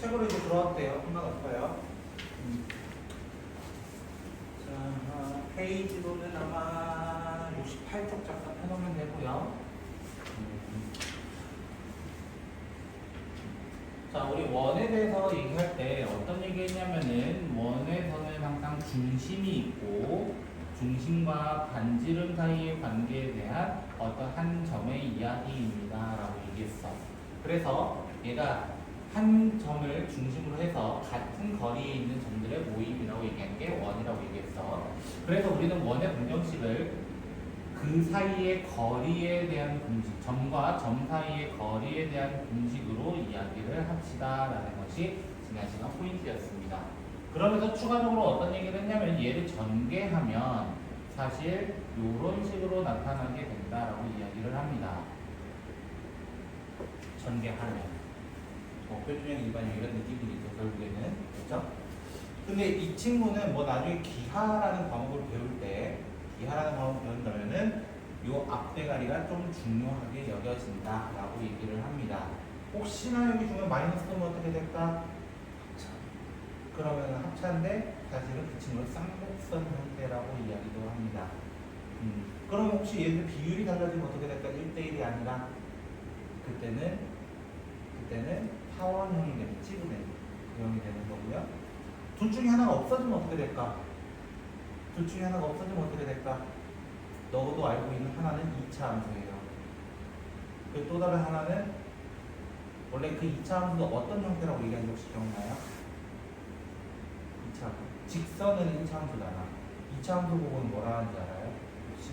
책으로 이제 들어와도 돼요. 상관없어요. 자, 페이지로는 아마 68쪽 작성해놓으면 되고요. 자, 우리 원에 대해서 얘기할 때 어떤 얘기 했냐면은 원에서는 항상 중심이 있고 중심과 반지름 사이의 관계에 대한 어떤 한 점의 이야기입니다 라고 얘기했어. 그래서 얘가 한 점을 중심으로 해서 같은 거리에 있는 점들의 모임이라고 얘기하는 게 원이라고 얘기했어. 그래서 우리는 원의 방정식을 그 사이의 거리에 대한 공식, 점과 점 사이의 거리에 대한 공식으로 이야기를 합시다라는 것이 지난 시간 포인트였습니다. 그러면서 추가적으로 어떤 얘기를 했냐면 얘를 전개하면 사실 이런 식으로 나타나게 된다라고 이야기를 합니다. 전개하면. 표준형, 일반형 이런 느낌이니까 결국에는. 그렇죠? 근데 이 친구는 뭐 나중에 기하라는 과목을 배울 때 기하라는 과목을 배운다면은 요 앞대가리가 좀 중요하게 여겨진다라고 얘기를 합니다. 혹시나 여기 중에 마이너스 넣으면 어떻게 될까? 그러면 합차인데 사실은 그 친구를 쌍곡선 형태라고 이야기도 합니다. 그럼 혹시 얘들 비율이 달라지면 어떻게 될까? 1대1이 아니라 그때는 타원형이 되는 찌그레 그 형이 되는 거고요. 둘 중에 하나가 없어지면 어떻게 될까? 둘 중에 하나가 없어지면 어떻게 될까? 너도 알고 있는 하나는 2차 함수예요. 그 또 다른 하나는 원래 그 2차 함수도 어떤 형태라고 얘기하는지 혹시 기억나요? 2차 직선은 1차 함수잖아. 2차 함수 보고는 뭐라 하는지 알아요? 혹시?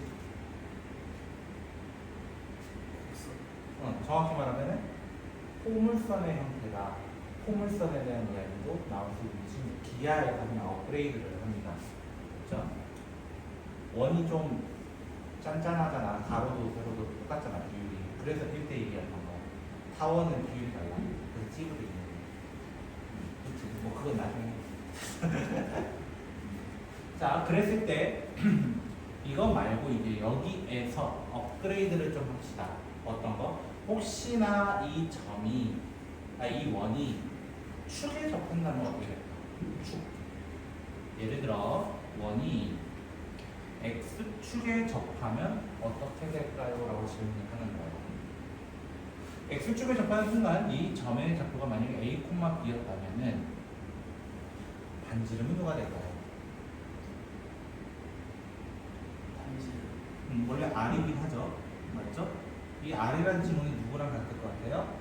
정확히 말하면은 포물선의 형태다. 포물선에 대한 이야기도 나올 수 있는 기하에 가면 업그레이드를 합니다. 그렇죠? 원이 좀 짠짠하잖아. 가로도 세로도 똑같잖아. 비율이. 그래서 1대1이었던 거야. 타원은 비율이 달라. 그래서 찌그레 있는 거야. 그렇지. 뭐 그건 나중에. 자, 그랬을 때 이거 말고 이제 여기에서 업그레이드를 좀 합시다. 어떤 거? 혹시나 이 점이, 이 원이 축에 접한다면 어떻게 될까? 축. 예를 들어 원이 x축에 접하면 어떻게 될까요? 라고 질문하는 거예요. x축에 접하는 순간 이 점의 좌표가 만약에 a, b였다면은 반지름은 누가 될까요? 원래 r이긴 하죠. 맞죠? 이 r이라는 지문이 누구랑 같을 것 같아요?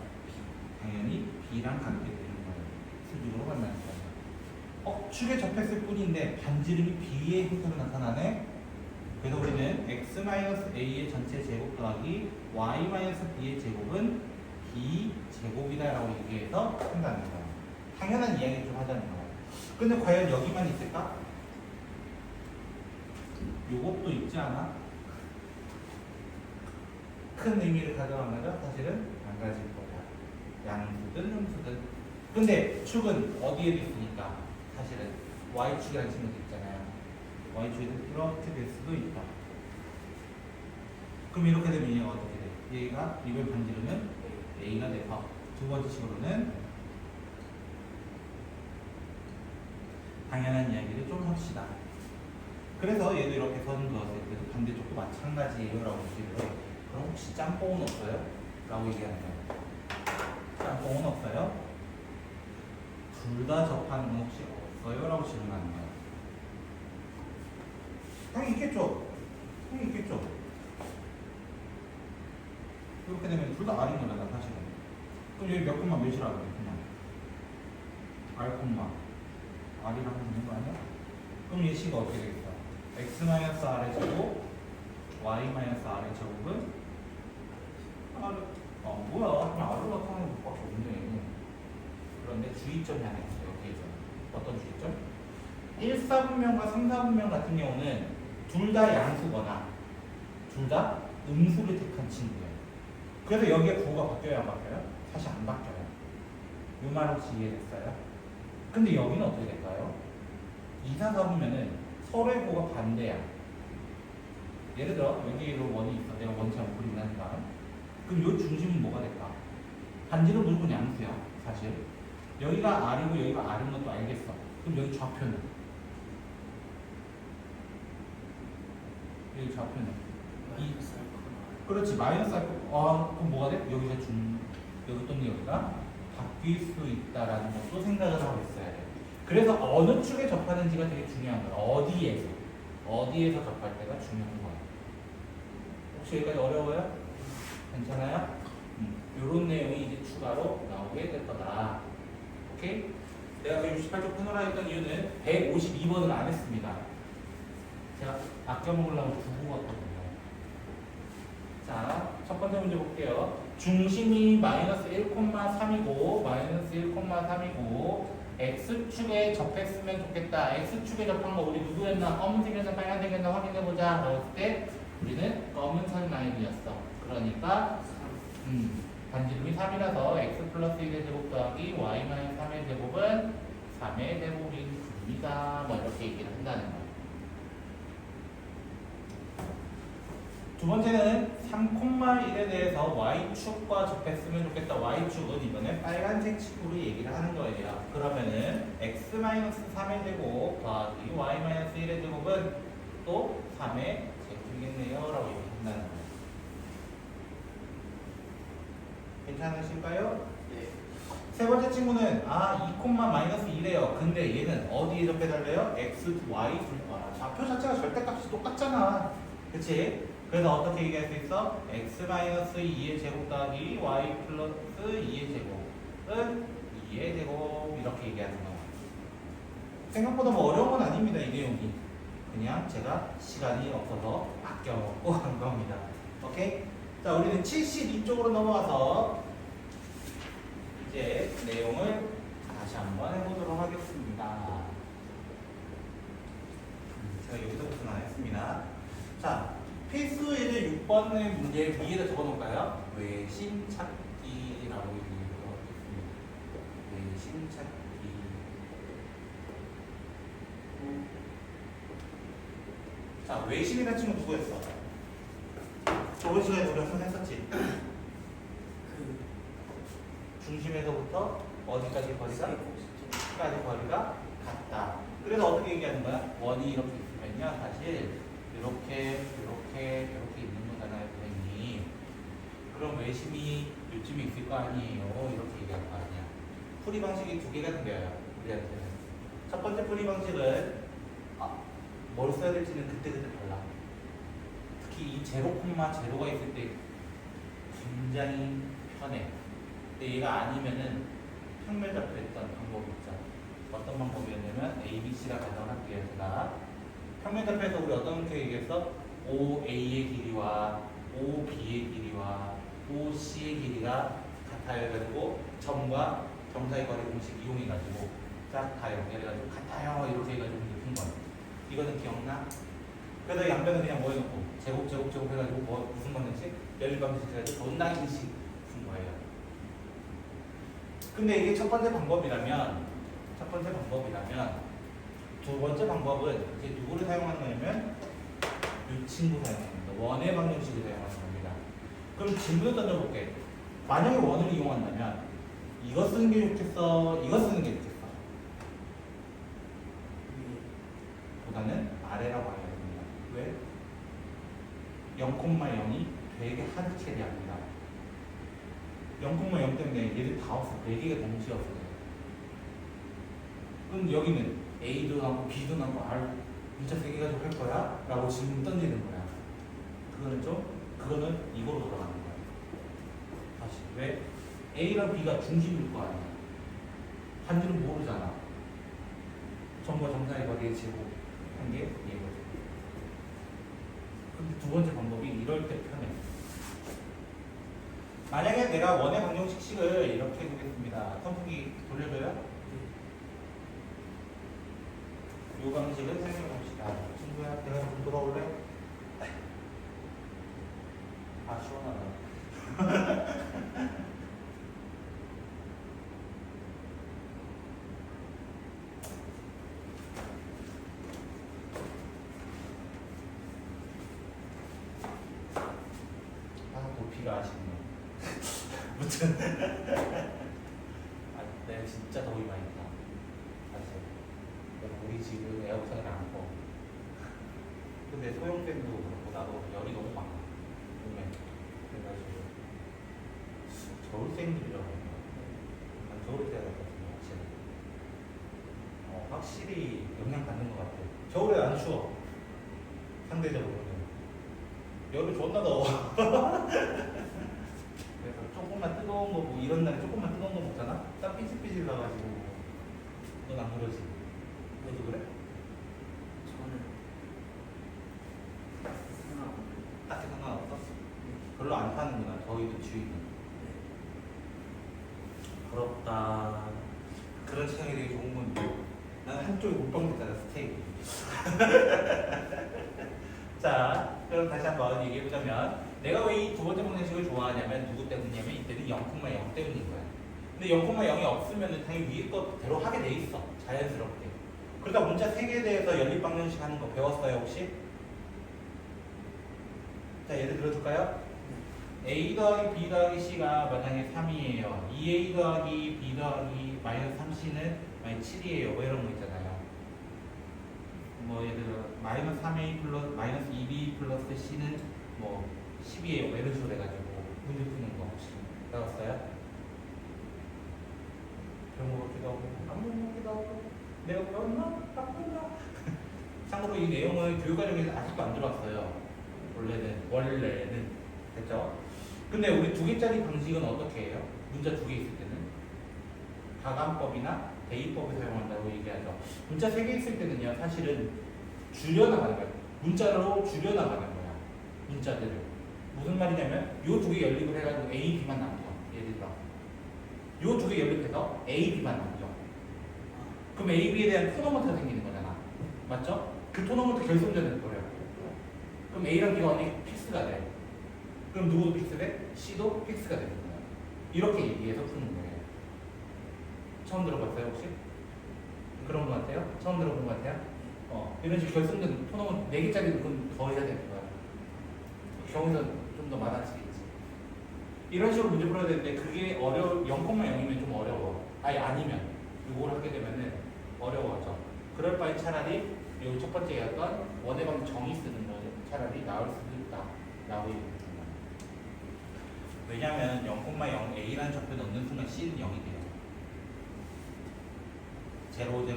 당연히 b랑 같게 되는 거예요. 수직으로 만나니까. 축에 접했을 뿐인데 반지름이 b의 형태로 나타나네. 그래서 우리는 x-a의 전체 제곱 더하기 y-b의 제곱은 b 제곱이다 라고 얘기해서 한다는 거예요. 당연한 이야기 좀 하자는 거예요. 근데 과연 여기만 있을까? 요것도 있지 않아? 큰 의미를 가져가면 사실은 안 가질 거다. 양수든 음수든. 근데 축은 어디에도 있으니까 사실은 y축이라는 친구도 있잖아요. y축에도 이렇게 될 수도 있다. 그럼 이렇게 되면 얘가 어떻게 돼? 얘가 이걸 반지르면 a가 돼서 두 번째 식으로는 당연한 이야기를 좀 합시다. 그래서 얘도 이렇게 선 그었을 때도 반대쪽도 마찬가지예요 라고 얘기를 해요. 그럼 혹시 짬뽕은 없어요? 라고 얘기하는 거예요. 짬뽕은 없어요? 둘 다 접하는 건 혹시 없어요? 라고 질문하는 거예요. 당연히 있겠죠? 당연히 있겠죠? 이렇게 되면 둘 다 R인 거잖아 사실은. 그럼 여기 몇 콤마 몇이라고 해? 그냥 R 콤마 R이라고 하면 되는 거 아니야? 그럼 얘 C가 어떻게 되겠어? X-R의 제곱 Y-R의 제곱은 뭐야? 그냥 R로 나타나는 것밖에 없네. 그런데 주의점이 하나 있어요. 여기에서 어떤 주의점? 1사분면과 3사분면 같은 경우는 둘 다 양수거나 둘 다 음수를 택한 친구예요. 그래서 여기에 부호가 바뀌어야 안 바뀌어요? 사실 안 바뀌어요. 이 말 혹시 이해됐어요? 근데 여기는 어떻게 될까요? 2, 4, 4분면은 서로의 부호가 반대야. 예를 들어 여기로 원이 있어. 내가 원처럼 그리긴 하지만 그럼 요 중심은 뭐가 될까? 반지름 무조건 양수야 사실. 여기가 R이고 여기가 R인 것도 알겠어. 그럼 여기 좌표는? 여기 좌표는? 그렇지. 마이너스 할 거. 그럼 뭐가 돼? 여기가 여기 또는 여기가 바뀔 수 있다라는 것도 생각을 하고 있어야 돼. 그래서 어느 축에 접하는지가 되게 중요한 거야. 어디에서 접할 때가 중요한 거야. 혹시 여기까지 어려워요? 괜찮아요? 요런 내용이 이제 추가로 나오게 될 거다. 오케이? 내가 그 68쪽 푸느라 했던 이유는 152번을 안 했습니다. 제가 아껴 먹으려고 두고 갔거든요. 자, 첫 번째 문제 볼게요. 중심이 마이너스 1,3이고 마이너스 1,3이고 X축에 접했으면 좋겠다. X축에 접한 거 우리 누구였나? 검은색이었나 빨간색이었나 확인해보자. 그랬을 때 우리는 검은 선 라인이었어. 그러니까 반지름이 3이라서 x 플러스 1의 제곱 더하기 y 마이너스 3의 제곱은 3의 제곱입니다. 뭐 이렇게 얘기를 한다는 거예요. 두 번째는 3,1에 대해서 y축과 접했으면 좋겠다. y축은 이번에 빨간색 칙으로 얘기를 하는 거예요. 그러면은 x 마이너스 3의 제곱 더하기 y 마이너스 1의 제곱은 또 3의 제곱이겠네요. 라고 얘기한다는 거예요. 괜찮으실까요? 네. 세 번째 친구는 2, 마이너스 2래요. 근데 얘는 어디에 접해달래요? x, y, 좌표 자체가 절대값이 똑같잖아. 그치? 그래서 어떻게 얘기할 수 있어? x 마이너스 2의 제곱 더하기 y 플러스 2의 제곱은 2의 제곱 이렇게 얘기하는 거야. 생각보다 뭐 어려운 건 아닙니다. 이 내용이. 그냥 제가 시간이 없어서 아껴먹고 한 겁니다. 오케이? 자, 우리는 72쪽으로 넘어가서 이제 내용을 다시 한번 해보도록 하겠습니다. 제가 여기서부터는 안 했습니다. 자, 필수 예제 6번의 문제 위에다 적어놓을까요? 외심 찾기라고 얘기하겠습니다. 외심 찾기. 자, 외심이라는 친구 누구였어? 저번 시간에 우리 한번 했었지? 중심에서부터 어디까지 거리가? 끝까지 거리가 같다. 그래서 어떻게 얘기하는 거야? 원이 이렇게 있으면요. 사실 이렇게 있는 거잖아요, 선생님. 그럼 외심이 요쯤에 있을 거 아니에요. 이렇게 얘기할 거 아니야. 풀이 방식이 두 개가 생겨요. 우리한테는. 첫 번째 풀이 방식은 뭘 써야 될지는 그때그때 달라. 특히 이 제로가 있을 때 굉장히 편해. 근데 얘가 아니면은 평면 잡혀있던 방법이 있죠. 어떤 방법이었냐면 A, B, C라 가정을 할게요. 제가 평면 잡혀서 우리 어떻게 얘기했어? OA의 길이와 OB의 길이와 OC의 길이가 같아요. 해가지고 점과 점 사이 거리 공식 이용해가지고 쫙 다 연결해가지고 같아요. 이렇게 해가지고 푼 거예요. 이거는 기억나? 그래서 양변을 그냥 뭐 해놓고 제곱 해가지고 무슨 건지 연립방식 해가지고 전당식씩 푼 거예요. 근데 이게 첫 번째 방법이라면 두 번째 방법은 이제 누구를 사용하는 거냐면 이 친구 사용하는 겁니다. 원의 방정식을 사용하는 겁니다. 그럼 질문을 던져볼게. 만약에 원을 이용한다면 이거 쓰는 게 좋겠어? 이거 쓰는 게 좋겠어? 보다는 아래라고 해야 됩니다. 왜? 0,0이 되게 하드 캐리합니다. 0,0 때문에 얘들 다 없어. 4개가 동시에 없어요. 그럼 여기는 A도 나오고 B도 나오고 R 문자 3개 가지고 할 거야? 라고 질문 던지는 거야. 그거는 이거로 돌아가는 거야. 다시. 왜? A랑 B가 중심일 거 아니야. 반지는 모르잖아. 점과 점 사이 거리의 제곱 한 게 얘거든. 근데 두 번째 방법이 이럴 때 편해. 만약에 내가 원의 방정식식을 이렇게 해보겠습니다. 선풍기 돌려줘요? 이 방식을 사용해 봅시다. 친구야, 내가 좀 돌아올래? 시원하다. 도피가 아쉽네. 무튼 네. 이번에 진짜 더위 많이 타. 사실. 그래서 우리 집은 에어컨을 안 꺼. 근데 소형팬도 그렇고 나도 열이 너무 많아. 몸에. 그래가지고 겨울생들이라고 하는 난 겨울에 태어날 것 같은데 확실히. 확실히 영향받는 것 같아. 겨울에 안 추워. 상대적으로는. 여름 존나 더워. 그래서 조금만 뜨거운 거 뭐 이런 날에 조금만 뜨거운 거 먹잖아? 땀 삐질삐질 나가지고. 넌 안 그러지? 너도 그래? 저는 상관없는데. 딱히 상관없어? 별로 안 타는구나. 더위도 추위도. 부럽다. 그런 체형이 되게 좋은 건데. 난 한쪽에 못박렸잖아 스테이크. 자, 그럼 다시 한번 얘기해보자면 내가 왜 이 두 번째 방정식을 좋아하냐면 누구 때문이냐면 이때는 0,0 때문인 거야. 근데 0,0이 없으면 당연히 위에 것대로 하게 돼 있어. 자연스럽게. 그러다 문자 3개에 대해서 연립방정식 하는 거 배웠어요 혹시? 자, 예를 들어줄까요? A 더하기 B 더하기 C가 만약에 3이에요. 2A 더하기 B 더하기 마이너스 3C는 만약에 7이에요. 뭐 이런 거 있잖아요. 뭐 예를 들어 마이너스 3A 플러스 마이너스 2B 플러스 C는 뭐 10이에요. 뭐 이런 식으로 해가지고 문제 푸는 거 혹시 배웠어요? 그런 거 같기도 하고 안 배운 거 같기도 하고 내가 배웠나? 바꿨나? 참고로 이 내용을 교육과정에서 아직도 안 들어왔어요. 원래는 됐죠? 근데 우리 2개짜리 방식은 어떻게 해요? 문자 2개 있을 때는 가감법이나 대입법을 사용한다고 얘기하죠. 문자 3개 있을 때는요 사실은 줄여나가는 거예요. 문자로 줄여나가는 거야. 문자들을 무슨 말이냐면 요 2개 연립을 해가지고 A, B만 남겨. 예를 들어 요 2개 연립해서 A, B만 남겨. 그럼 A, B에 대한 토너먼트가 생기는 거잖아. 맞죠? 그 토너먼트 결승전에서 버려요. 그럼 A랑 B가 언니 픽스가 돼. 그럼 누구도 픽스돼? C도 픽스가 되는 거야. 이렇게 얘기해서 푸는 거예요. 처음 들어봤어요 혹시? 그런 거 같아요? 처음 들어본 거 같아요? 이런 식으로 결승전 토너먼트 4개짜리도 그럼 더 해야 되는 거야. 경우는 좀 더 많아지겠지. 이런 식으로 문제 풀어야 되는데 그게 0,0이면 좀 어려워. 아니면 이걸 하게 되면은 어려워져. 그럴 바에 차라리 여기 첫 번째 얘기했던 원의 방 정의 쓰는 거 차라리 나을 수도 있다. 라고 얘기합니다. 왜냐면 0,0A라는 좌표 넣는 순간 C는 0이 돼요. 0, 0, 0, 0,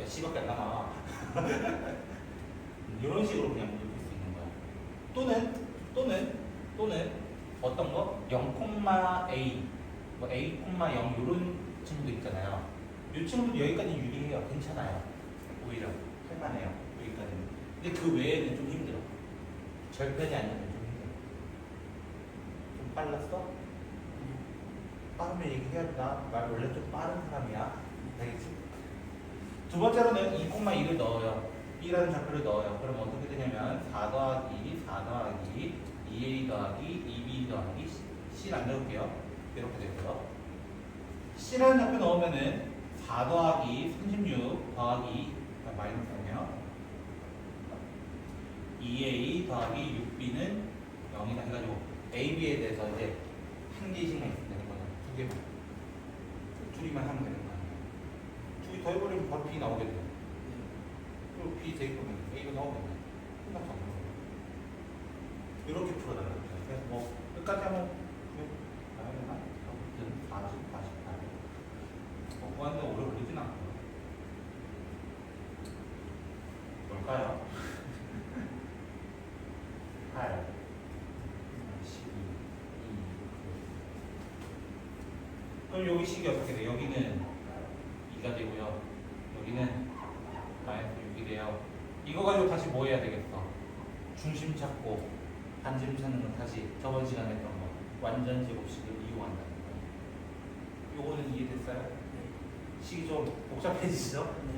야, C밖에 안 나와. 이런 식으로 그냥 문제 풀 수 있는 거야. 또는 어떤 거? 0,A, 뭐 A, 0 이런 친구도 있잖아요. 이 친구도 여기까지 유리해요. 괜찮아요. 오히려 할만해요. 여기까지는. 근데 그 외에는 좀 힘들어. 절편이 아니면 좀 힘들어. 좀 빨랐어? 빠르면 얘기해야 된다. 말 원래 좀 빠른 사람이야. 알겠지? 두 번째로는 2,2를 넣어요. 2라는 좌표를 넣어요. 그럼 어떻게 되냐면 4 더하기 4 더하기 2A 더하기 2B 더하기 C 남겨볼게요. 이렇게 되고요. C라는 좌표 넣으면은 4 더하기 36 더하기 마이너스네요. 2A 더하기 6B는 0이다 해가지고 A, B에 대해서 이제 한 개씩만 있으면 되는 거죠. 2개만. 둘이만 하면 되는 거예요. 2개 더해버리면 바로 B 나오겠죠. 그리고 B 대입하면 A가 나오겠네. 끝났잖아. 이렇게 풀어달라고 했어요. 그래서 뭐 끝까지 한번 가야 되나? 아무튼 40, 48. 구하는데 오래 걸리진 않고. 뭘까요? 8, 12, 2. 그럼 여기 식이 어떻게 돼? 여기는 2가 되고요. 여기는 마이너스 6이 돼요. 이거 가지고 다시 뭐 해야 되겠어? 중심 찾고 반지름 찾는 건 다시 저번 시간에 했던 거 완전 제곱식을 이용한다는 거예요. 요거는 이해됐어요? 네. 식이 좀 복잡해지죠? 네.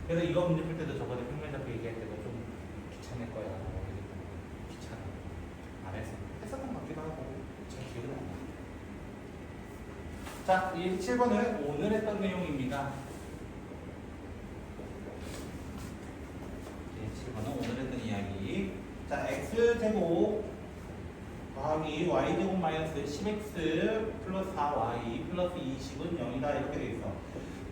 그래서 이거 문제 풀 때도 저번에 평면잡고 얘기할 때도 좀 귀찮을 거야 라고 얘기했던 거 귀찮아. 안 했어. 했었던 것 같기도 하고 잘 기억은 안 나. 자, 이 7번은 오늘 했던 내용입니다. 7번은 오늘 했던 이야기. 자, x제곱 더하기 y제곱 마이너스 10x 플러스 4y 플러스 20은 0이다 이렇게 돼 있어.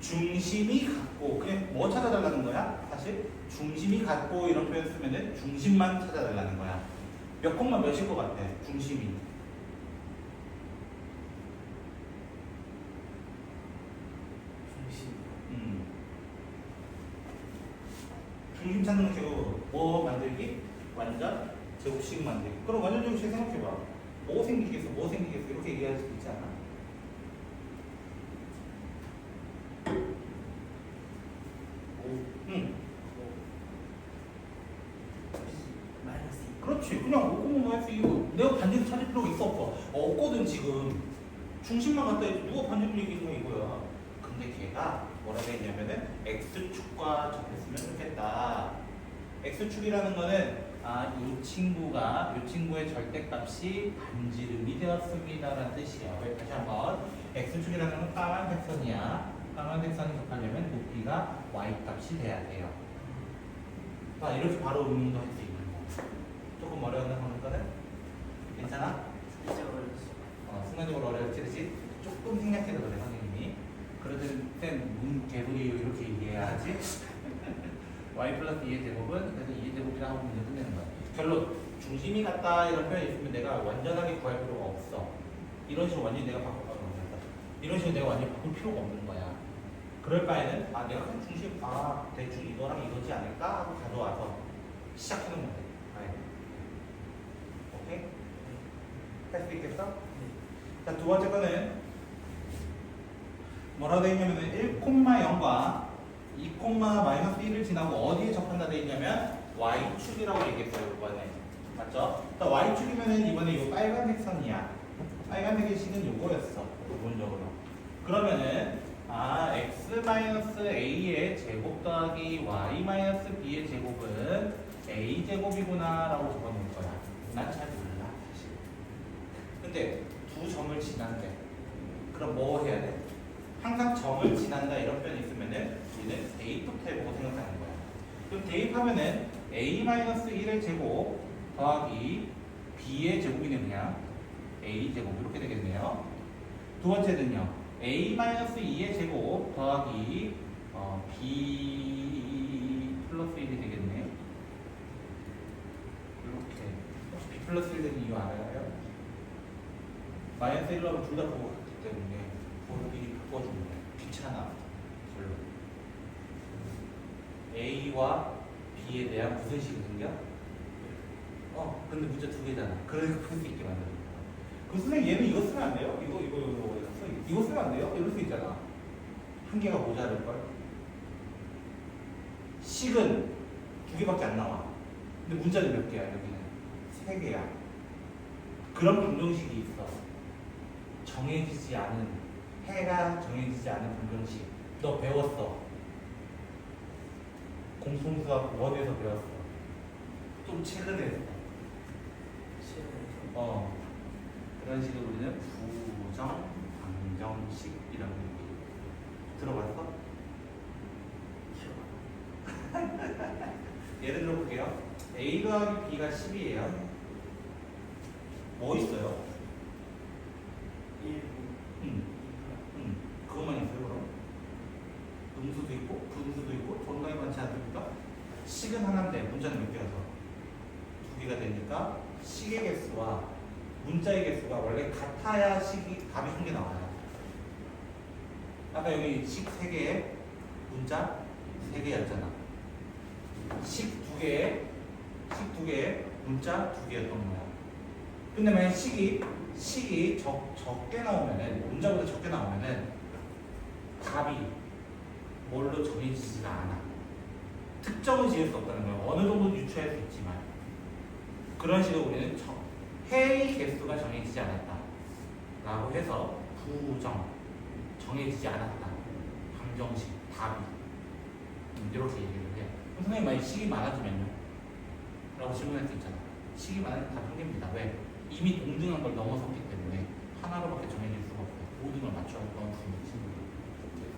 중심이 같고 그냥 뭐 찾아달라는 거야? 사실 중심이 같고 이런 표현 쓰면은 중심만 찾아달라는 거야. 몇 콤마 몇일 것 같아? 중심이. 중심. 중심 찾는 결국 뭐 만들기? 완전 제곱식 만들기. 그럼 완전 제곱식 생각해봐. 뭐 생기겠어? 뭐 생기겠어? 이렇게 얘기할 수도 있지 않아? 응. 마이너스 2. 그렇지. 그냥 5,5x 이거 내가 반지를 찾을 필요가 있어 없어? 없거든 지금. 중심만 갖다 해도 누가 반지를 얘기해 이거야. 근데 걔가 뭐라고 했냐면은 x축과 접했으면 좋겠다. x축이라는 거는 이 친구의 절대값이 반지름이 되었습니다라는 뜻이야. 왜 다시 한번 x축이라는 건 까만 색선이야. 까만 색선이 접하려면 높이가 y값이 돼야 돼요. 이렇게 바로 응용도 할 수 있는 거. 조금 어려웠나 보는 거는? 괜찮아? 진짜 어려웠어. 순간적으로 어려웠지, 그치? 조금 생략해서 그래, 선생님이. 그러든 쌤, 개구리 이렇게 얘기해야지. y 플러스 2의 제곱은 그래서 2의 제곱이라 하고 문제 끝내는 거야. 결론, 중심이 같다 이런 표현이 있으면 내가 완전하게 구할 필요가 없어. 이런 식으로 완전히 내가 이런 식으로 내가 완전히 바꿀 필요가 없는 거야. 그럴 바에는 내가 그냥 중심 대충 이거랑 이거지 않을까 하고 가져와서 시작하는 거야. 오케이? 할 수 있겠어? 자, 두 번째 거는 뭐라고 되어 있냐면 1,0과 2,-1을 지나고 어디에 접한다 되어 있냐면 y축이라고 얘기했어요. 이번에 맞죠? 자, y축이면은 이번에 이 빨간색 선이야. 빨간색의 식은 요거였어. 기본적으로. 그러면은 x-a의 제곱 더하기 y-b의 제곱은 a제곱이구나 라고 적어놓을 거야. 난 잘 몰라 사실. 근데 두 점을 지난대. 그럼 뭐 해야 돼? 항상 점을 지난다 이런 표현이 있으면은 우리는 대입부터 해보고 생각하는 거야. 그럼 대입하면은 a-1의 제곱 더하기 b의 제곱이네 그냥 a제곱 이렇게 되겠네요. 두 번째는요. a-2의 제곱 더하기 b 플러스 1이 되겠네. 이렇게. 혹시 b 플러스 1 되는 이유 알아요? 마이너스 1로 하면 둘 다 보고 같기 때문에 그걸 미리 바꿔주는 거예요. 귀찮아. 별로. a와 b에 대한 무슨 식이 생겨? 근데 문제 두 개잖아. 그러니까 풀 수 있게 만드는 거야. 그 선생님 얘는 이거 쓰면 안 돼요? 이거 쓰면 안 돼요? 이럴 수 있잖아. 한 개가 모자랄걸? 식은 두 개밖에 안 나와. 근데 문자는 몇 개야, 여기는? 세 개야. 그런 방정식이 있어. 정해지지 않은, 해가 정해지지 않은 방정식. 너 배웠어. 공통수학 원에서 배웠어. 좀 최근에 했어. 시험에서. 그런 식으로 우리는 부정, 방정식이라고 얘기해. 들어봤어? 예를 들어 볼게요. A 더하기 B가 10이에요. 뭐 있어요? 1, 그것만 있어요, 그럼? 음수도 있고, 분수도 있고, 정답이 많지 않습니까? 식은 하나인데, 문자는 몇 개라서? 두 개가 되니까, 식의 개수와 문자의 개수가 원래 같아야 답이 한 개 나와요. 아까 여기 식 3개에 문자 3개였잖아. 식 2개에 문자 2개였던 거야. 근데 만약 식이 적게 나오면은, 문자보다 적게 나오면은 답이 뭘로 정해지지가 않아. 특정은 지을 수 없다는 거야. 어느 정도 유추할 수 있지만. 그런 식으로 우리는 해의 개수가 정해지지 않았다 라고 해서 부정, 정해지지 않았다, 방정식, 답이 이렇게 얘기를 해. 그럼 선생님 만약 식이 많아지면요? 라고 질문할 수 있잖아. 식이 많아지면 답 한 개입니다. 왜? 이미 동등한 걸 넘어섰기 때문에 하나로밖에 정해질 수가 없어요. 모든 걸 맞춰야 넣을 수 있는 친구들.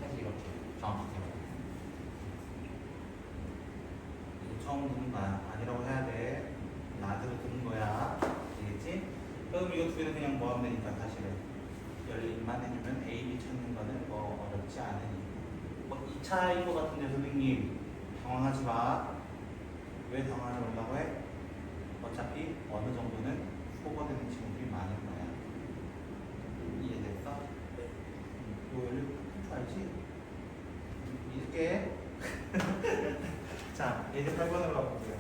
사실 이렇게 정확하게 말해요. 처음 듣는 거 아니라고 해야 돼. 나한테도 듣는 거야. 알겠지? 그럼 이거 두 개는 그냥 뭐 하면 되니까 사실은 열림만 해주면 A, B 찾는 거는 뭐 어렵지 않으니. 뭐 2차인 것 같은데 선생님 당황하지 마. 왜 당황하지 말라고 해? 어차피 어느 정도는 후보되는 친구들이 많을 거야. 이해됐어? 이거 열림 풀줄 알지? 이렇게. 자, 이제 8번으로 가볼게요.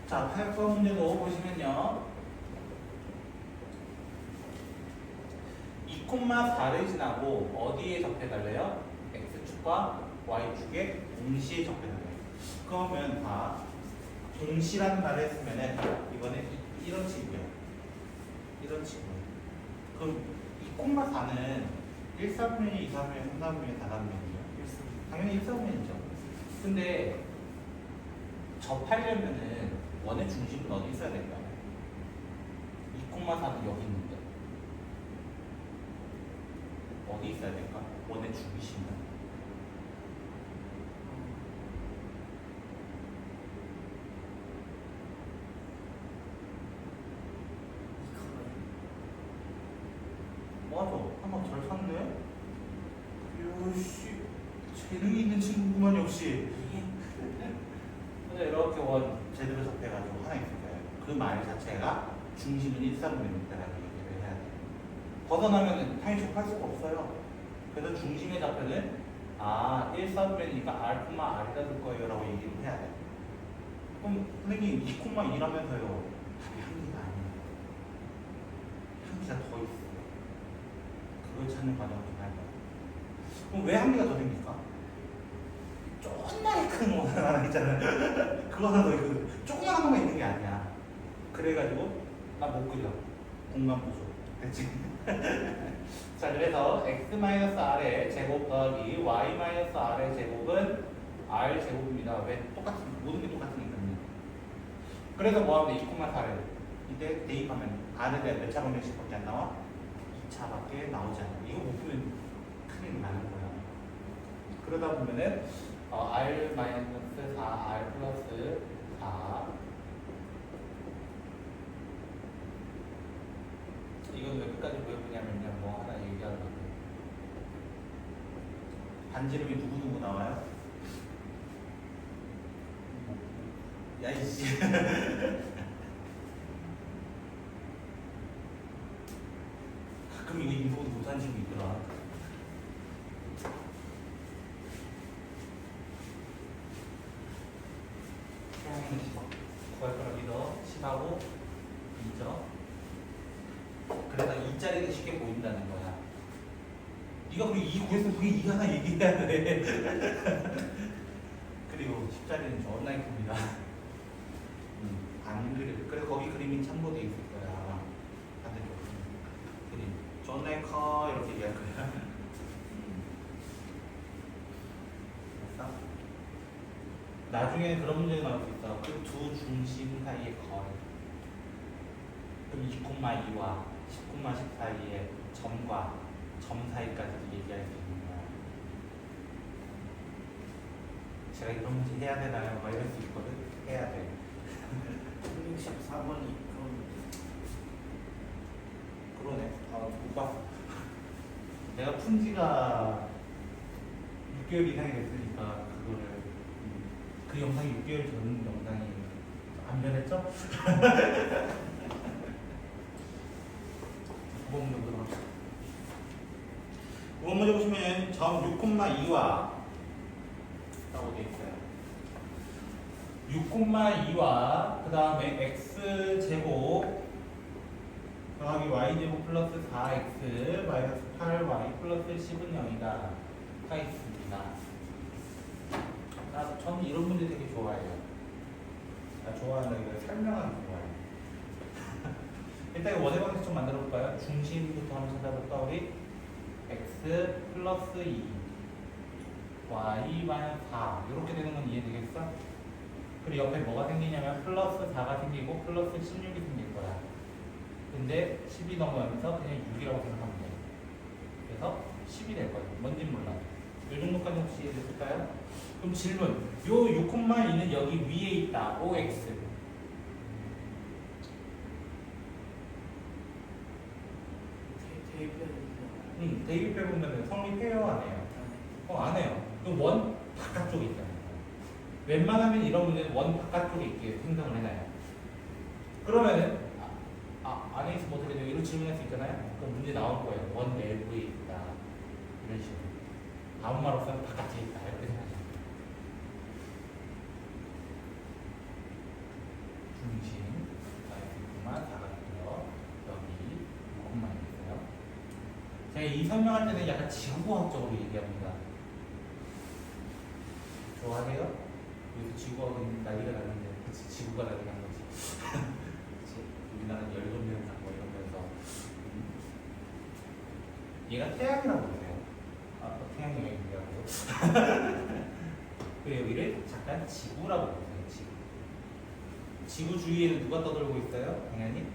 자, 8번 문제도 보시면요. 2,4를 지나고 어디에 접해달래요? X축과 Y축에 동시에 접해달래요. 그러면 봐. 동시라는 말을 했으면은 이번에 이런 식이고요. 이런 식이고요. 그럼 2,4는 1, 4분의 2, 4분의 3, 4분의 4, 4분의 당연히 1, 4분의이죠. 근데 접하려면은 원의 중심은 어디 있어야 될까요? 2,4는 여기 있는데 어디 있어야 될까? 원의 중심은 맞아. 한번 잘 샀네. 요씨 재능이 있는 친구구만 역시. 근데 이렇게 원 제대로 접해가지고 하나 있을 거예요. 그 말 자체가 중심은 1, 4분의 6대라는 얘기를 해야 돼요. 벗어나면 당연히 접할 수가 없어요. 그래서 중심의 좌표는 1, 4분의니까 R,R이라 될 거예요 라고 얘기를 해야 돼요. 그럼 선생님 2,2라면서요. 답이 한 개가 아니에요. 한 개가 더 있어요. 그걸 찾는 과정을 좀 할 거예요. 그럼 왜 한 개가 더 됩니까? 조금만 큰 원 하나 있잖아요. 그거 하나 더 있거든. 조그만 하나만 있는 게 아니야. 그래가지고 나 못 그려. 공간 부족. 됐지? 자, 그래서 x-r의 제곱 더하기 y-r의 제곱은 r 제곱입니다. 왜? 모든 게 똑같으니까요. 그래서 뭐 하면 2,4를 이때 대입하면 r에 대한 몇 차 방정식밖에 안 나와? 2차밖에 나오지 않아. 이거 못 보면 큰일 나는 거야. 그러다 보면은 r-4, r 플러스 4 이건 왜 끝까지 외우냐면요. 뭐 하나 얘기하려고. 반지름이 누구누구 나와요? 야이씨. 가끔 이거 인수도 못한 친구 있더라. 구할 거라 믿어. 10하고 2죠. 그래서 2짜리는 쉽게 보인다는 거야. 네가 그리고 2 구했으면 그게 2 하나 얘기해야 돼. 그리고 10짜리는 존나 큽니다. 안 그래. 그래서 거기 그림이 참고돼 있을 거야. 아마. 반대쪽 그림. 존나 커 이렇게 얘기할 거야. 됐어? 나중에 그런 문제가 나올 수 있어. 그 두 중심 사이의 거리. 그럼 2,2와 10,10 사이의 점과 점 사이까지도 얘기할 수 있는 거야. 제가 이런 문제 해야 되나요? 막 이럴 수 있거든. 해야 돼. 164번이 그러네. 못 봤어. 내가 푼 지가 6개월 이상이 됐으니까 그거를 그 영상이 6개월 전 영상이 안 변했죠? 9번 문제 보도록 합시다. 9번 문제 보시면 점 6,2와 라고 되어 있어요. 6,2와 그 다음에 x제곱 더하기 y제곱 플러스 4x 마이너스 8y 플러스 10은 0이다 가 있습니다. 저는 이런 문제 되게 좋아해요. 좋아한다기보다 설명하는 거 좋아해요. 일단 원의 방식 좀 만들어 볼까요? 중심부터 한번 찾아볼까 우리? x 플러스 2 y 마이너스 4 이렇게 되는 건 이해되겠어? 그리고 옆에 뭐가 생기냐면 플러스 4가 생기고 플러스 16이 생길 거야. 근데 10이 넘어가면서 그냥 6이라고 생각하면 돼. 그래서 10이 될 거예요. 뭔진 몰라. 이 정도까지 혹시 이해됐을까요? 그럼 질문. 요 6,2는 여기 위에 있다. OX. 대입해주세요. 대입해 보면은 성립해요, 안 해요? 안 해요. 그럼 원 바깥쪽에 있잖아요. 웬만하면 이런 문제는 원 바깥쪽에 있게 생성을 해놔요. 그러면은 안에 있으면 어떻게 돼요? 이런 질문할 수 있잖아요. 그럼 문제 나올 거예요. 원 내부에 있다. 이런 식으로. 아무 말 없으면 바깥에 있다. 이렇게 생각하시면 돼요. 중심. 만 사각형이요. 여기 6만 있어요. 제가 이 설명할 때는 약간 지구과학적으로 얘기합니다. 좋아해요? 여기서 지구과학은 난리가 났는데, 그치? 지구가 난리가 난 거지. 그치? 우리나라는 열도면 뭐 이러면서. 얘가 태양이라고 보세요. 태양이 왜 얘기하고? 그리고 여기를 잠깐 지구라고 보세요. 지구. 지구 주위에는 누가 떠돌고 있어요? 당연히.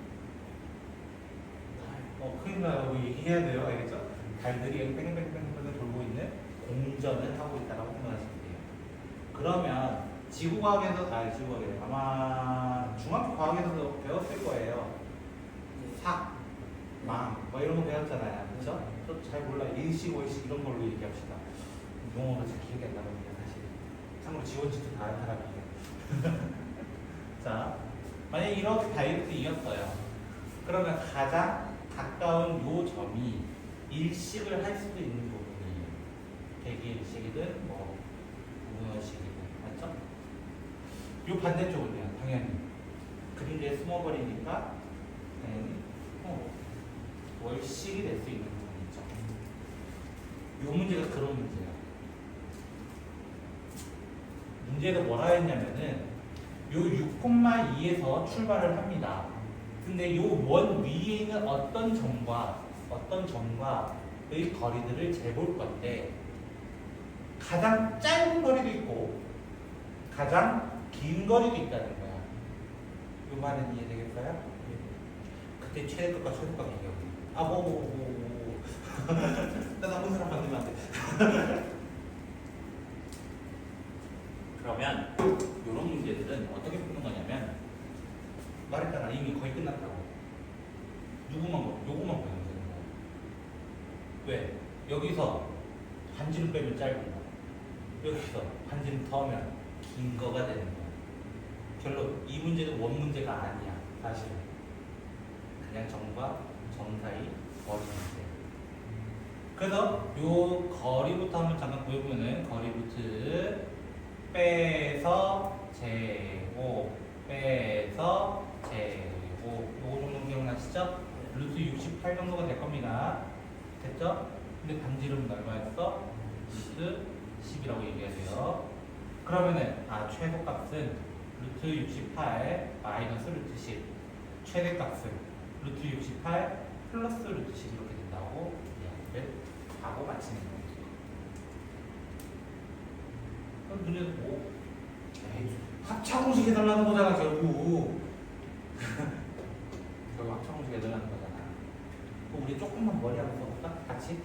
큰일 나요. 얘기해야 돼요. 알겠죠? 달들이 여기 뺑뺑뺑뺑뺑 돌고 있는 공전을 하고 있다고 생각하시면 돼요. 그러면 지구과학에서, 지구과학에 아마 중학교 과학에서도 배웠을 거예요. 삭, 망, 뭐 이런 거 배웠잖아요. 그렇죠? 저 잘 몰라요. 일식, 월식 이런 걸로 얘기합시다. 용어로 잘 기억이 안 나거든요, 사실. 참고로 지원지도 다 하는 사람이에요. 자, 만약에 이렇게 다이렉트 이었어요. 그러면 가장 가까운 요 점이 일식을 할 수도 있는 부분이에요. 대기일식이든 뭐 무너식이든 맞죠? 요 반대쪽은요, 당연히 그림자에 숨어버리니까 당연히 월식이 될 수 있는 부분이죠. 요 문제가 그런 문제예요. 문제가 뭐라 했냐면은 요 6,2에서 출발을 합니다. 근데 요 원 위에 있는 어떤 점과의 거리들을 재볼 건데 가장 짧은 거리도 있고 가장 긴 거리도 있다는 거야. 요 말은 이해되겠어요? 그때 최대값과 최소값 얘기하고 나 나쁜 사람 만들면 안 돼. 그러면 이런 문제들은 어떻게 푸는 거냐면 말했잖아. 이미 거의 끝났다고. 요거만 보면 되는 거야. 왜? 여기서 반지름 빼면 짧은 거. 여기서 반지름 더하면 긴 거가 되는 거야. 결론 이 문제는 원 문제가 아니야. 사실은. 그냥 점과 점 사이 거리 문제. 그래서 요 거리부터 한번 잠깐 보여보면은 거리부터 빼서 제곱 빼서 제곱 요거 정도 기억나시죠? 루트 68 정도가 될 겁니다. 됐죠? 근데 반지름은 얼마였어? 루트 10이라고 얘기해야 돼요. 그러면은 최소값은 루트 68 마이너스 루트 10 최대값은 루트 68 플러스 루트 10 이렇게 된다고 이야기를 하고 마치는 거예요. 그럼 문제는 뭐? 합차공식 해달라는 거잖아 결국. 결국 합차공식 해달라는 거잖아. 그럼 우리 조금만 머리 한번 써볼까? 같이?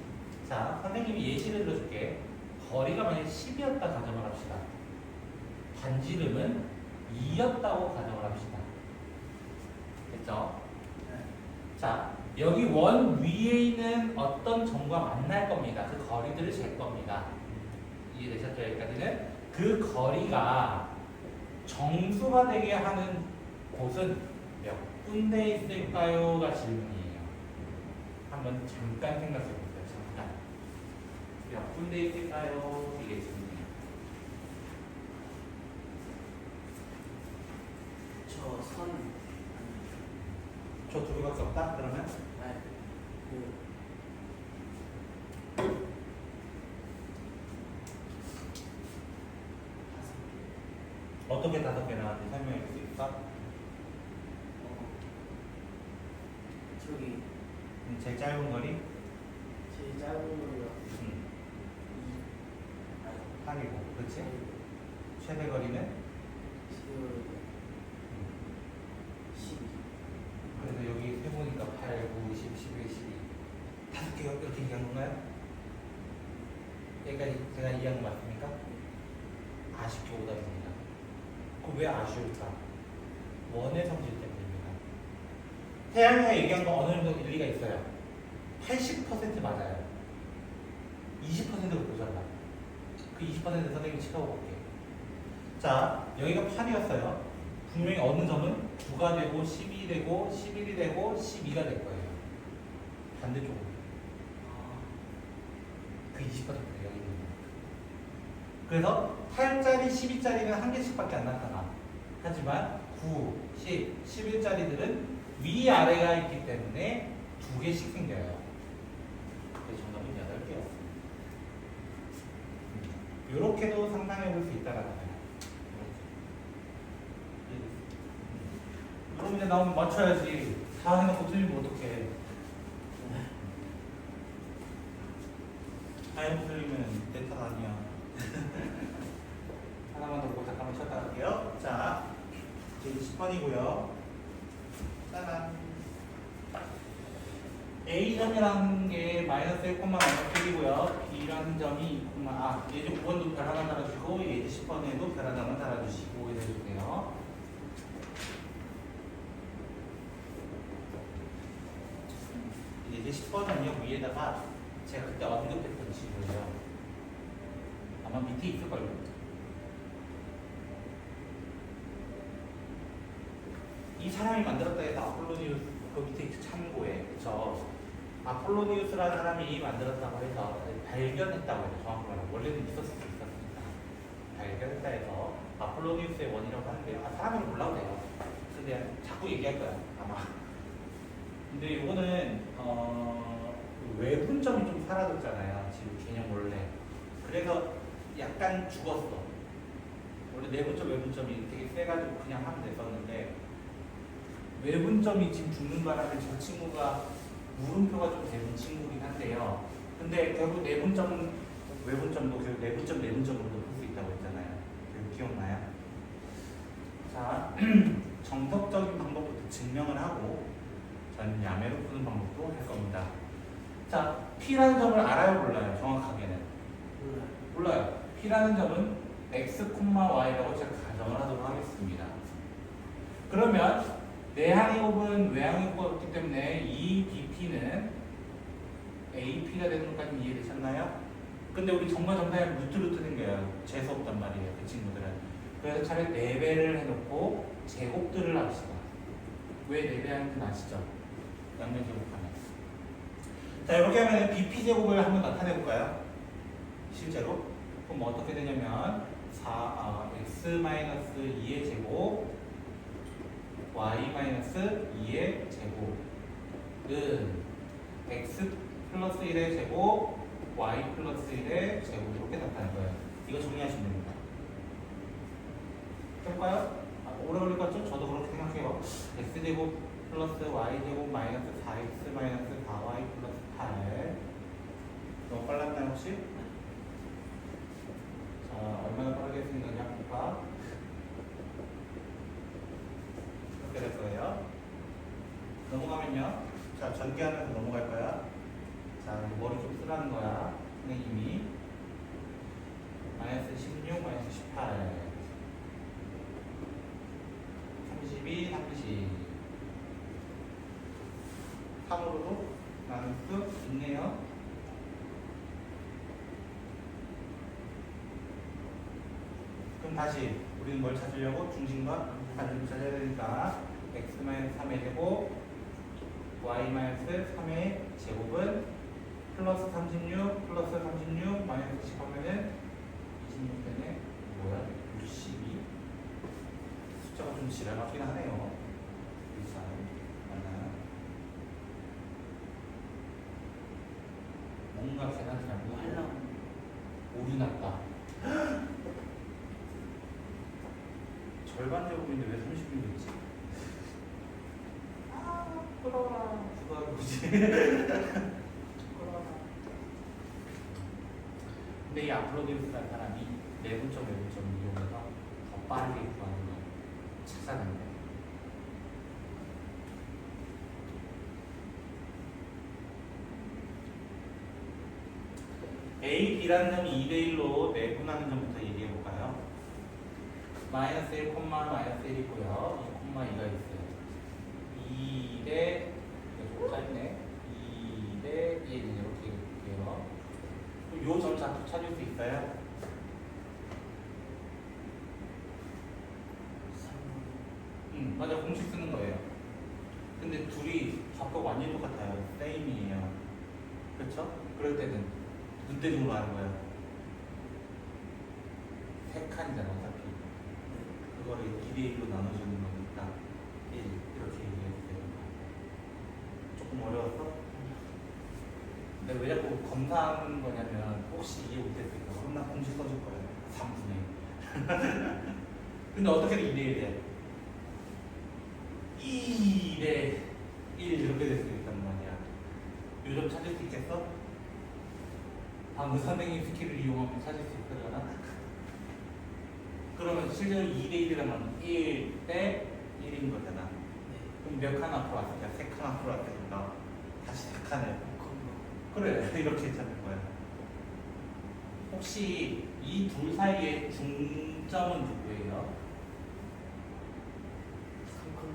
자, 선생님이 예시를 들어줄게. 거리가 만약에 10이었다 가정을 합시다. 반지름은 2였다고 가정을 합시다. 됐죠? 자, 여기 원 위에 있는 어떤 점과 만날 겁니다. 그 거리들을 잴 겁니다. 이해되셨죠? 여기까지는? 그 거리가 정수가 되게 하는 곳은 몇 군데 있을까요?가 질문이에요. 한번 잠깐 생각해 보세요. 잠깐. 몇 군데 있을까요? 이게 질문이에요. 저 두 개밖에 없다? 그러면? 어떻게 5개 나왔는지 설명해 줄 수 있어? 저기 제일 짧은 거리? 제일 짧은 거리가 8이고, 그렇지? 최대 거리는? 12. 그래서 여기 세보니까 8, 9, 10, 11, 12 5개 이렇게 얘기한 건가요? 여기까지 제가 이해한 거 맞습니까? 아쉽게 오답입니다. 그럼 왜 아쉬울까? 원의 성질 때문입니다. 태양이가 얘기한 거 어느 정도 일리가 있어요. 80% 맞아요. 20%가 모자라. 그 20% 선생님이 채워볼게요. 자, 여기가 8이었어요. 분명히 어느 점은 9가 되고 12 되고 11이 되고 12가 될 거예요. 반대쪽으로. 그 20%가 여기 있는 거예요. 그래서 8짜리, 12짜리는 한 개씩밖에 안 나타나. 하지만 9, 10, 11짜리들은 위아래가 있기 때문에 2개씩 생겨요. 그래서 정답은 8개였습니다. 이렇게도 상상해 볼 수 있다라는 거예요. 이런 문제 나오면 맞춰야지. 다 해놓고 틀리면 어떡해. 다 해놓고 틀리면 내 탓 아니야. 하나만 더 보고 잠깐만 쉬었다 갈게요. 자, 이제 10번이고요. 짜란. A점이라는 게 마이너스 1, 마이너스 1이고요. B라는 점이 2, 예제 9번도 별 하나 달아주시고, 예제 10번에도 별 하나만 달아주시고 해주세요. 예제 10번은요, 위에다가 제가 그때 언급했던 친구예요. 아마 밑에 있을걸요. 이 사람이 만들었다 해서 아폴로니우스 그 밑에 참고해. 그쵸? 아폴로니우스라는 사람이 만들었다고 해서 발견했다고 해서 정확히 말하면 원래는 있었을 수 있었습니다. 발견했다 해서 아폴로니우스의 원이라고 하는데 사람으로 몰라도 돼요. 근데 자꾸 얘기할 거야 아마. 근데 이거는 외분점이 좀 사라졌잖아요. 지금 개념 원래. 그래서 약간 죽었어. 원래 내분점 외분점이 되게 세가지고 그냥 하면 됐었는데 외분점이 지금 죽는 바람에 저 친구가 물음표가 좀 되는 친구긴 한데요. 근데 결국 내분점은 외분점도 결국 내분점 내분점으로도 볼 수 있다고 했잖아요. 기억나요? 자, 정석적인 방법부터 증명을 하고 저는 야매로 푸는 방법도 할 겁니다. 자, P라는 점을 알아요, 몰라요? 정확하게는 몰라요. P라는 점은 x, y라고 제가 가정을 하도록 하겠습니다. 그러면 내항의 곱은 외항의 곱이 없기 때문에 이 BP는 AP가 되는 것까지 이해되셨나요? 근데 우리 정말 정답에 루트 생겨요. 재수 없단 말이에요, 그 친구들은. 그래서 차라리 4배를 해놓고 제곱들을 합시다. 왜 4배 하는지 아시죠? 양면 제곱하면. 자, 이렇게 하면 BP 제곱을 한번 나타내 볼까요? 실제로. 그럼 어떻게 되냐면 x-2의 제곱 y-2의 제곱은 x 플러스 1의 제곱 y 플러스 1의 제곱 이렇게 나타날 거예요. 이거 정리하시면 됩니다. 해볼까요? 오래 걸릴 것 같죠? 저도 그렇게 생각해요. x제곱 플러스 y제곱 마이너스 4x 마이너스 4y 플러스 8 너무 빨랐나요 혹시? 자, 얼마나 빠르게 했으니까 그냥 볼까? 이렇게 될 거예요. 넘어가면요. 자, 전개하면서 넘어갈 거야. 자, 머리 좀 쓰라는 거야. 선생님이. 마이너스 16, 마이너스 18. 32, 30. 3으로도 나눌 수 있네요. 그럼 다시 우리는 뭘 찾으려고? 중심과 반지름을 찾아야 되니까 x-3의 제곱 y-3의 제곱은 플러스 36 플러스 36 마이너스 10 하면은 26되네. 뭐야? 62 숫자가 좀 지랄하긴 하네요. 이 사람 맞나요? 뭔가 계산이 잘못 하려고 오류 났다. 절반 제곱인데 왜 30분 됐지? 부끄러워라. 누가 그러지? 부끄러워라. 근데 이 아폴로니우스라는 사람이 내분점 외분점을 이용해서 더 빠르게 구하는 걸 찾아낸 거예요. A, B라는 점이 2대1로 내분하는 점부터 얘기해 볼까요? 마이너스 1, 마이너스 1이고요. 2, 2가 있어요. 2대 이거 좀 짧네. 2대 1 이렇게 볼게요. 요 점 좌표 찾을 수 있어요? 3분의 맞아. 공식 쓰는 거예요. 근데 둘이 좌표가 완전히 똑같아요. 세임이에요. 그렇죠? 그럴 때는 눈대중으로 하는 거예요. 세 칸이잖아 어차피. 그거를 2대 1로 나눠주는 거니까 1 이렇게 얘기했어요. 조금 어려웠어? 근데 왜 자꾸 검사하는 거냐면 혹시 이해 못했을까? 그럼 나 공식 써줄 거예요. 3분의 근데 어떻게 2대 1 돼? 2대 1 이렇게 될 수 있단 말이야. 요점 찾을 수 있겠어? 방금 선생님 스킬을 이용하면 찾을 수 있으려나? 그러면 실제로 2대 1이라면 1대 1인 거잖아. 그럼 몇 칸 앞으로 왔으니까 3칸 앞으로 왔으니까 다시 4칸을 그래 이렇게 찾는 거야. 혹시 이 둘 사이의 중점은 누구예요? 3컷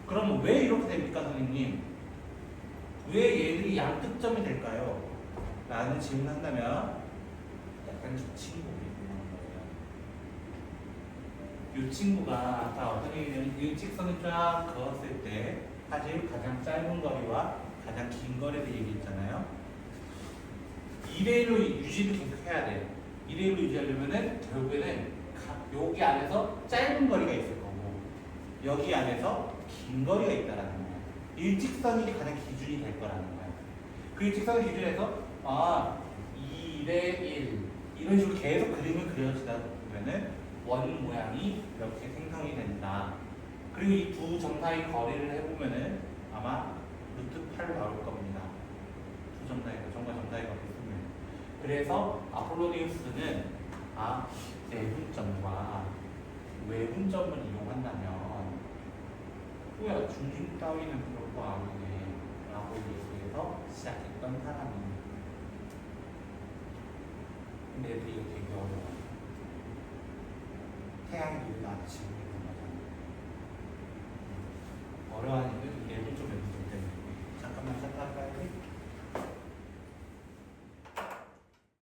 그러면 왜 이렇게 됩니까 선생님? 왜 얘들이 양특점이 될까요? 라는 질문을 한다면 약간 저 친구가 있는 거예요. 이 친구가 아까 어떤 얘기냐면 일직선을 쫙 그었을 때 사실 가장 짧은 거리와 가장 긴 거리를 얘기했잖아요. 2대1로 유지를 계속 해야 돼. 2대1로 유지하려면은 결국에는 여기 안에서 짧은 거리가 있을 거고 여기 안에서 긴 거리가 있다라는 거예요. 일직선이 가장 기준이 될 거라는 거예요. 그 일직선을 기준해서 2대 1 이런 식으로 계속 그림을 그려지다 보면은 원 모양이 이렇게 생성이 된다. 그리고 이 두 점 사이 거리를 해보면은 아마 루트 8 나올 겁니다. 두 점 사이, 점과 점 사이 거리 쓰면. 그래서 아폴로니우스는 내분점과 외분점을 이용한다면 뭐야 중심 따위는 별거 아니네 라고 얘기해서 시작했던 사람이. 근데 애들이 이거 되게 어려워. 태양이 눈 아침에 있는 거잖아. 어려워하니까 얘도 좀